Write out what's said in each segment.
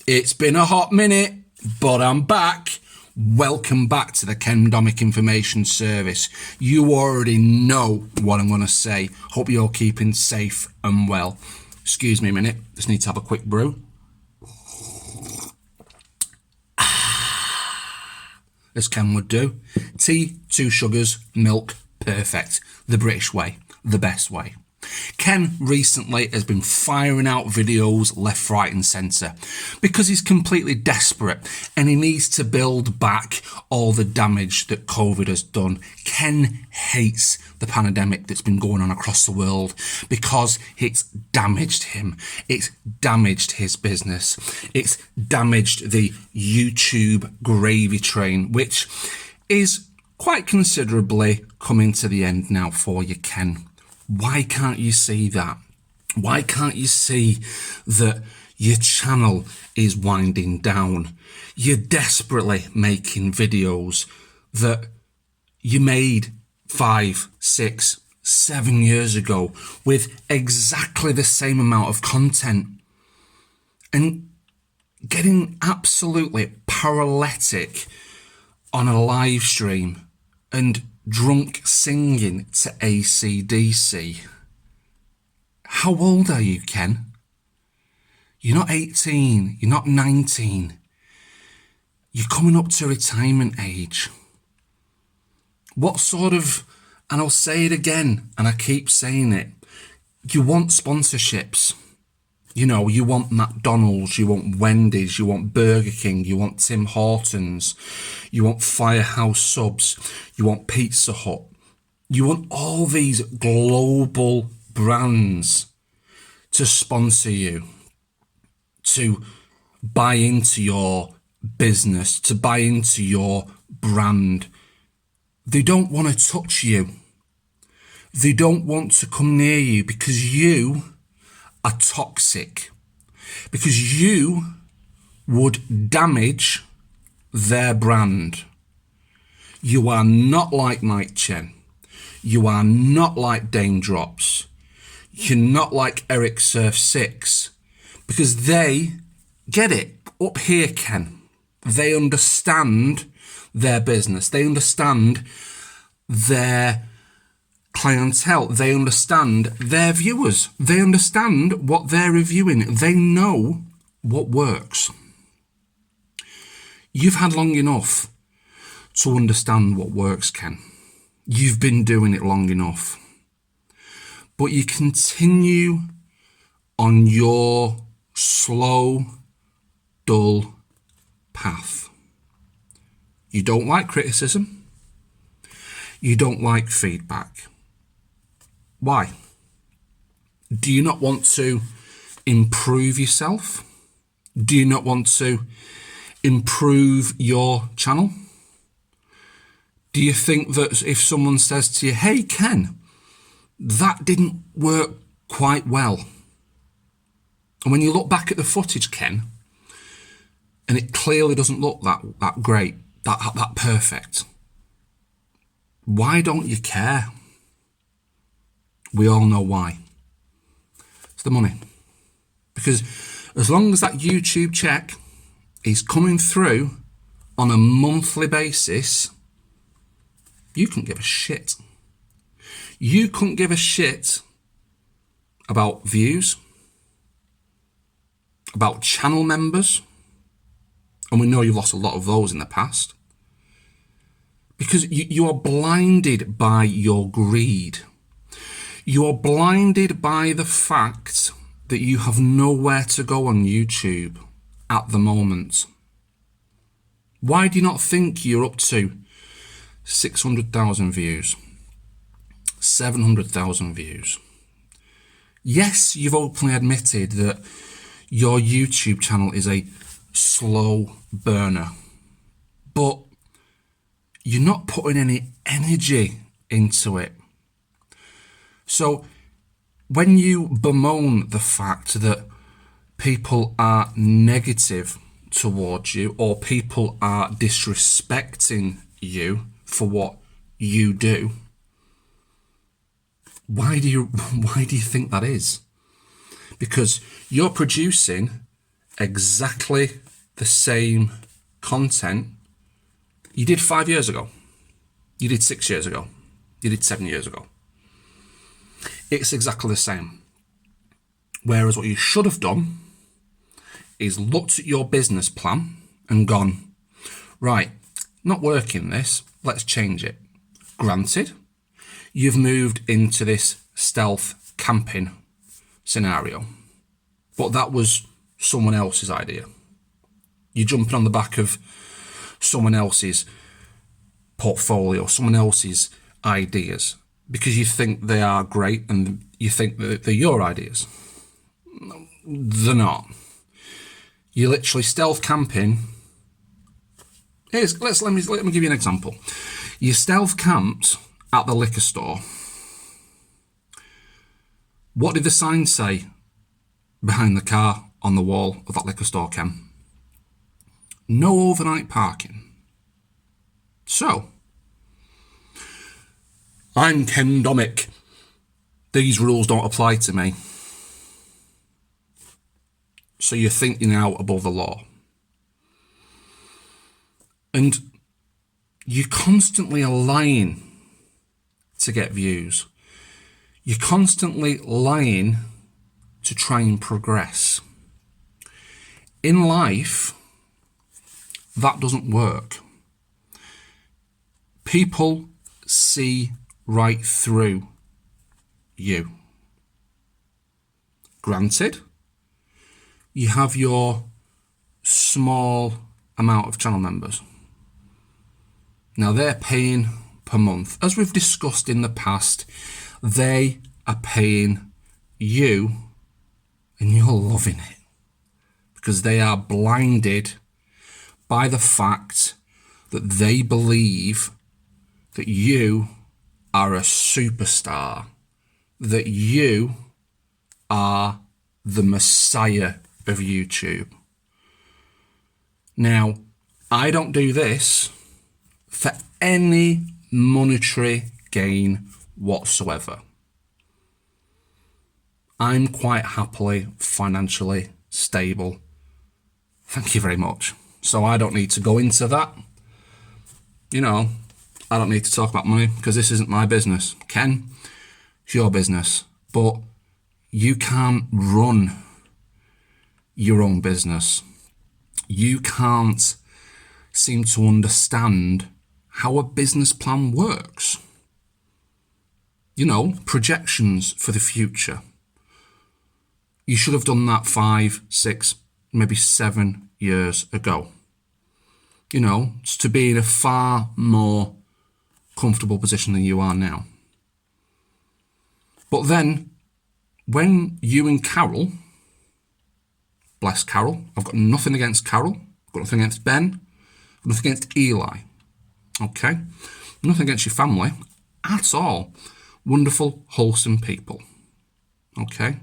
It's been a hot minute, but I'm back. Welcome back to the Domik Information Service. You already know what I'm going to say. Hope you're keeping safe and well. Excuse me a minute. Just need to have a quick brew. As Ken would do. Tea, 2 sugars, milk, perfect. The British way, the best way. Ken recently has been firing out videos left, right and centre because he's completely desperate and he needs to build back all the damage that COVID has done. Ken hates the pandemic that's been going on across the world because it's damaged him. It's damaged his business. It's damaged the YouTube gravy train, which is quite considerably coming to the end now for you, Ken. Why can't you see that? Why can't you see that your channel is winding down? You're desperately making videos that you made 5, 6, 7 years ago with exactly the same amount of content and getting absolutely paralytic on a live stream and drunk singing to AC/DC. How old are you, Ken? You're not 18, you're not 19. You're coming up to retirement age. What sort of, and I'll say it again, and I keep saying it, you want sponsorships. You know, you want McDonald's, you want Wendy's, you want Burger King, you want Tim Hortons, you want Firehouse Subs, you want Pizza Hut. You want all these global brands to sponsor you, to buy into your business, to buy into your brand. They don't want to touch you. They don't want to come near you because you are toxic, because you would damage their brand. You are not like Mike Chen. You are not like Dame Drops. You're not like Eric Surf 6, because they get it up here, Ken. They understand their business. They understand their clientele. They understand their viewers. They understand what they're reviewing. They know what works. You've had long enough to understand what works, Ken. You've been doing it long enough. But you continue on your slow, dull path. You don't like criticism. You don't like feedback. Why? Do you not want to improve yourself? Do you not want to improve your channel? Do you think that if someone says to you, hey Ken, that didn't work quite well, and when you look back at the footage, Ken, and it clearly doesn't look that great, that perfect, why don't you care? We all know why. It's the money. Because as long as that YouTube check is coming through on a monthly basis, you couldn't give a shit. You couldn't give a shit about views, about channel members, and we know you've lost a lot of those in the past, because you are blinded by your greed. You are blinded by the fact that you have nowhere to go on YouTube at the moment. Why do you not think you're up to 600,000 views, 700,000 views? Yes, you've openly admitted that your YouTube channel is a slow burner, but you're not putting any energy into it. So when you bemoan the fact that people are negative towards you or people are disrespecting you for what you do, why do you think that is? Because you're producing exactly the same content you did 5 years ago, you did 6 years ago, you did 7 years ago. It's exactly the same. Whereas what you should have done is looked at your business plan and gone, right, not working this, let's change it. Granted, you've moved into this stealth camping scenario, but that was someone else's idea. You're jumping on the back of someone else's portfolio, someone else's ideas, because you think they are great and you think that they're your ideas. They're not. You're literally stealth camping. Let me give you an example. You stealth camped at the liquor store. What did the sign say behind the car on the wall of that liquor store, Ken? No overnight parking. So, I'm Ken Domik. These rules don't apply to me. So you think you're now above the law. And you're constantly lying to get views. You're constantly lying to try and progress. In life, that doesn't work. People see right through you. Granted, you have your small amount of channel members. Now they're paying per month. As we've discussed in the past, they are paying you and you're loving it because they are blinded by the fact that they believe that you are a superstar, that you are the Messiah of YouTube. Now, I don't do this for any monetary gain whatsoever. I'm quite happily financially stable. Thank you very much. So I don't need to go into that. You know, I don't need to talk about money because this isn't my business. Ken, it's your business. But you can't run your own business. You can't seem to understand how a business plan works. You know, projections for the future. You should have done that 5, 6, maybe 7 years ago. You know, to be in a far more comfortable position than you are now. But then, when you and Carol, bless Carol, I've got nothing against Carol, I've got nothing against Ben, I've got nothing against Eli, okay? Nothing against your family at all. Wonderful, wholesome people, okay?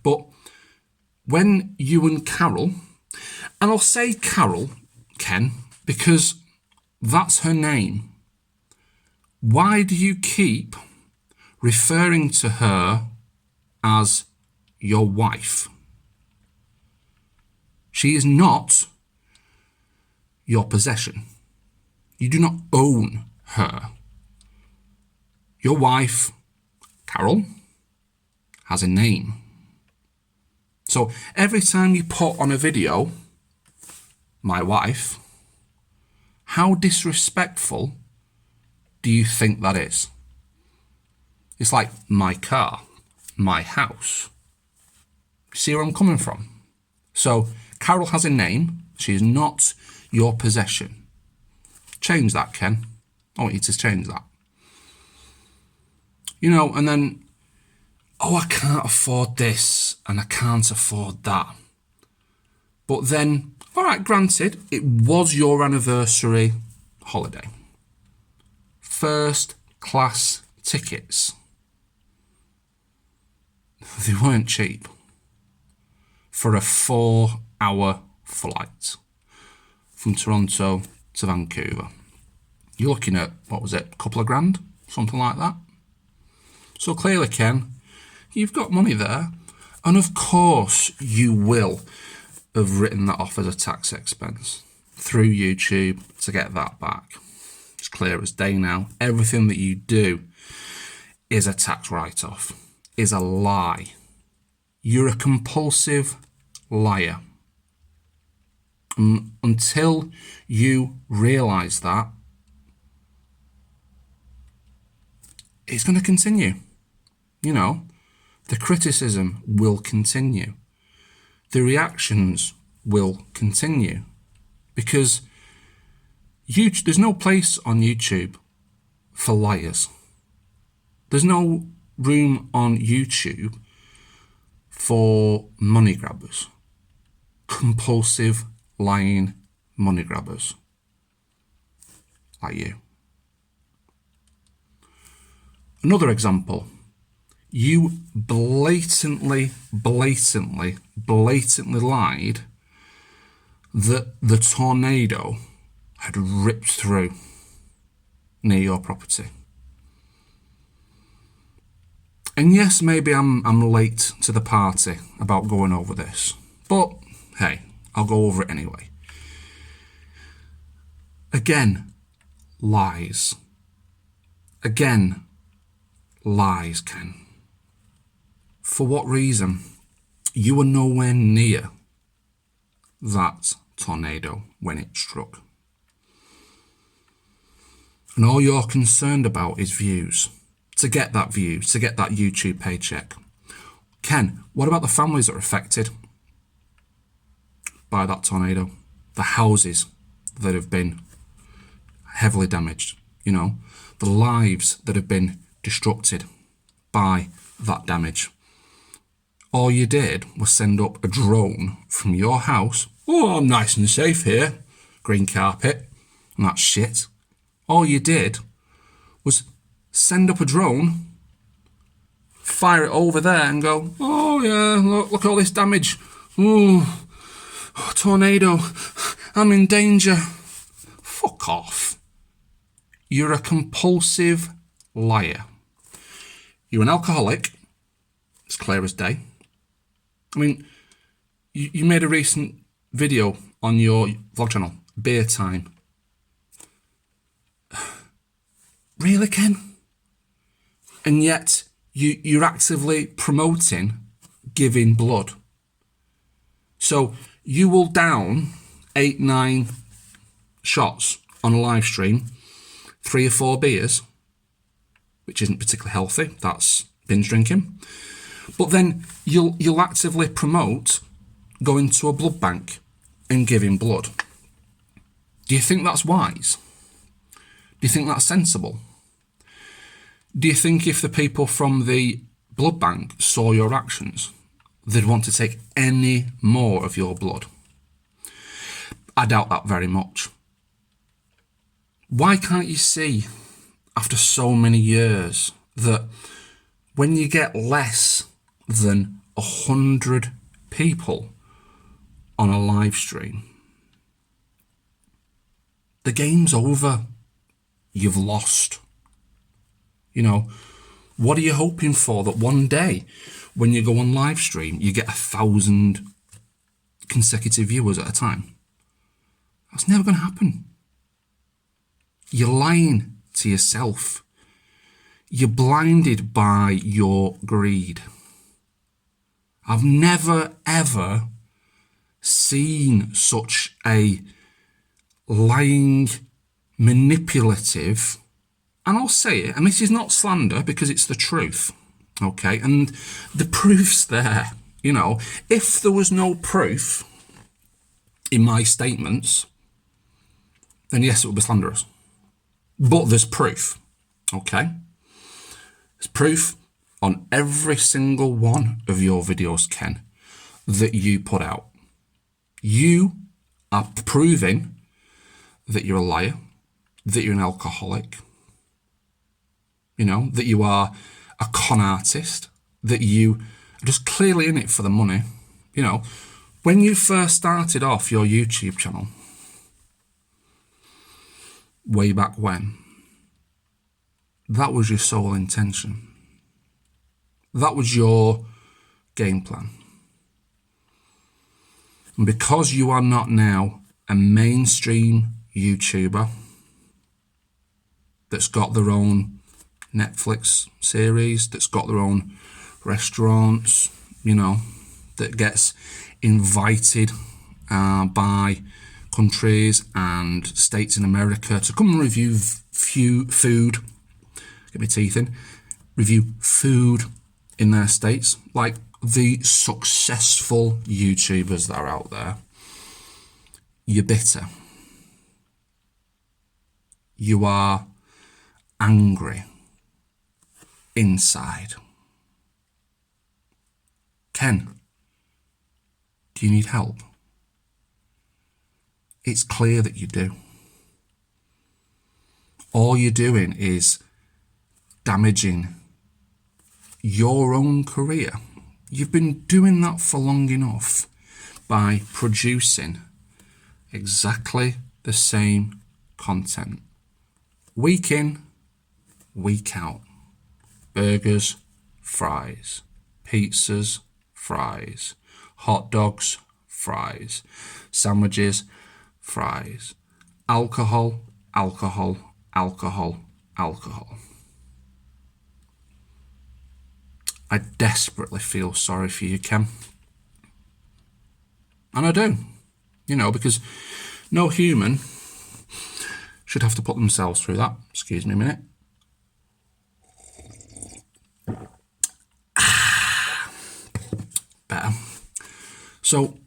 But when you and Carol, and I'll say Carol, Ken, because that's her name. Why do you keep referring to her as your wife? She is not your possession. You do not own her. Your wife, Carol, has a name. So every time you put on a video, my wife, how disrespectful do you think that is? It's like my car, my house. See where I'm coming from? So Carol has a name. She is not your possession. Change that, Ken. I want you to change that. You know, and then, oh, I can't afford this and I can't afford that. But then, all right, granted, it was your anniversary holiday. First class tickets. They weren't cheap. For a 4-hour flight from Toronto to Vancouver. You're looking at, what was it, a couple of grand? Something like that. So clearly, Ken, you've got money there. And of course you will have written that off as a tax expense through YouTube to get that back. It's clear as day now. Everything that you do is a tax write-off, is a lie. You're a compulsive liar. Until you realise that, it's going to continue. You know, the criticism will continue. The reactions will continue. Because there's no place on YouTube for liars. There's no room on YouTube for money grabbers. Compulsive, lying money grabbers. Like you. Another example. You blatantly lied that the tornado had ripped through near your property. And yes, maybe I'm late to the party about going over this, but hey, I'll go over it anyway. Again, lies. Again, lies, Ken. For what reason? You were nowhere near that tornado when it struck. And all you're concerned about is views. To get that view, to get that YouTube paycheck. Ken, what about the families that are affected by that tornado? The houses that have been heavily damaged, you know, the lives that have been destructed by that damage. All you did was send up a drone from your house. Oh, I'm nice and safe here. Green carpet and that shit. All you did was send up a drone, fire it over there and go, oh yeah, look at all this damage. Oh, tornado. I'm in danger. Fuck off. You're a compulsive liar. You're an alcoholic. It's clear as day. I mean, you made a recent video on your vlog channel, Beer Time. Really, Ken? And yet you're actively promoting giving blood. So you will down 8-9 shots on a live stream, 3 or 4 beers, which isn't particularly healthy. That's binge drinking. But then you'll actively promote going to a blood bank and giving blood. Do you think that's wise? Do you think that's sensible? Do you think if the people from the blood bank saw your actions, they'd want to take any more of your blood? I doubt that very much. Why can't you see, after so many years, that when you get less than 100 people on a live stream, the game's over. You've lost. You know, what are you hoping for? That one day, when you go on live stream, you get 1,000 consecutive viewers at a time? That's never going to happen. You're lying to yourself. You're blinded by your greed. I've never, ever seen such a lying, manipulative, and I'll say it, and this is not slander because it's the truth, okay? And the proof's there, you know. If there was no proof in my statements, then yes, it would be slanderous. But there's proof, okay? There's proof on every single one of your videos, Ken, that you put out. You are proving that you're a liar, that you're an alcoholic, you know, that you are a con artist, that you are just clearly in it for the money. You know, when you first started off your YouTube channel, way back when, that was your sole intention. That was your game plan. And because you are not now a mainstream YouTuber that's got their own Netflix series, that's got their own restaurants, you know, that gets invited by countries and states in America to come and review food, get my teeth in, review food in their states, like the successful YouTubers that are out there. You're bitter. You are angry inside. Ken, do you need help? It's clear that you do. All you're doing is damaging your own career. You've been doing that for long enough by producing exactly the same content. Week in, week out. Burgers, fries, pizzas, fries, hot dogs, fries, sandwiches, fries, alcohol, alcohol, alcohol, alcohol. I desperately feel sorry for you, Ken. And I do, you know, because no human should have to put themselves through that. Excuse me a minute. Better. So,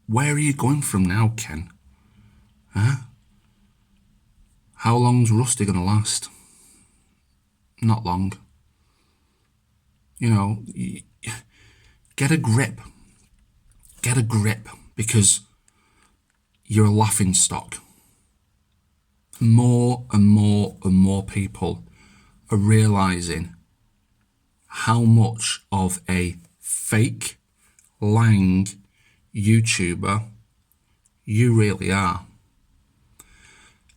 where are you going from now, Ken? Huh? How long's Rusty gonna last? Not long. You know, get a grip. Get a grip, because you're a laughing stock. More and more and more people are realising how much of a fake, lying YouTuber you really are.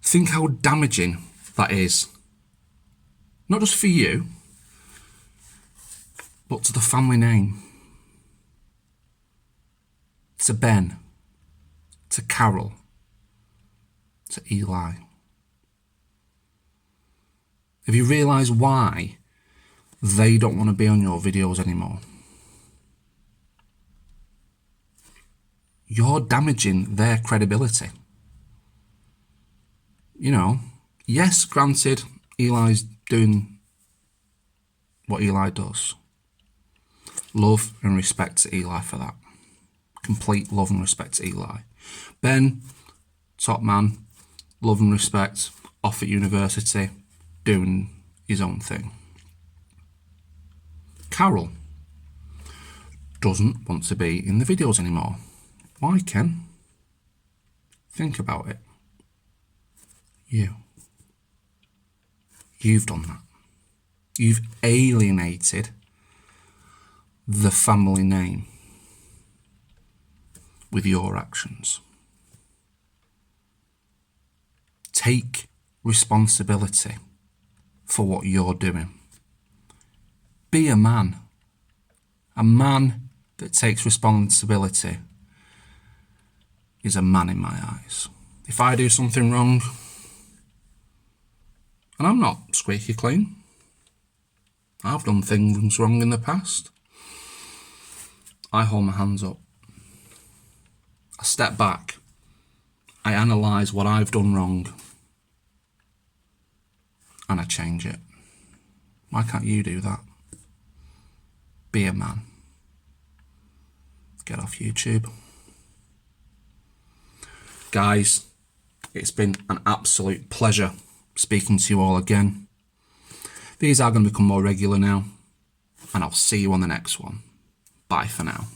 Think how damaging that is. Not just for you, but to the family name. To Ben, to Carol, to Eli. Have you realised why they don't want to be on your videos anymore? You're damaging their credibility. You know, yes, granted, Eli's doing what Eli does. Love and respect to Eli for that. Complete love and respect to Eli. Ben, top man, love and respect, off at university, doing his own thing. Carol doesn't want to be in the videos anymore. Why, Ken? Think about it. You've done that. You've alienated the family name with your actions. Take responsibility for what you're doing. Be a man. A man that takes responsibility is a man in my eyes. If I do something wrong, and I'm not squeaky clean, I've done things wrong in the past, I hold my hands up. I step back. I analyse what I've done wrong. And I change it. Why can't you do that? Be a man. Get off YouTube. Guys, it's been an absolute pleasure speaking to you all again. These are going to become more regular now. And I'll see you on the next one. Bye for now.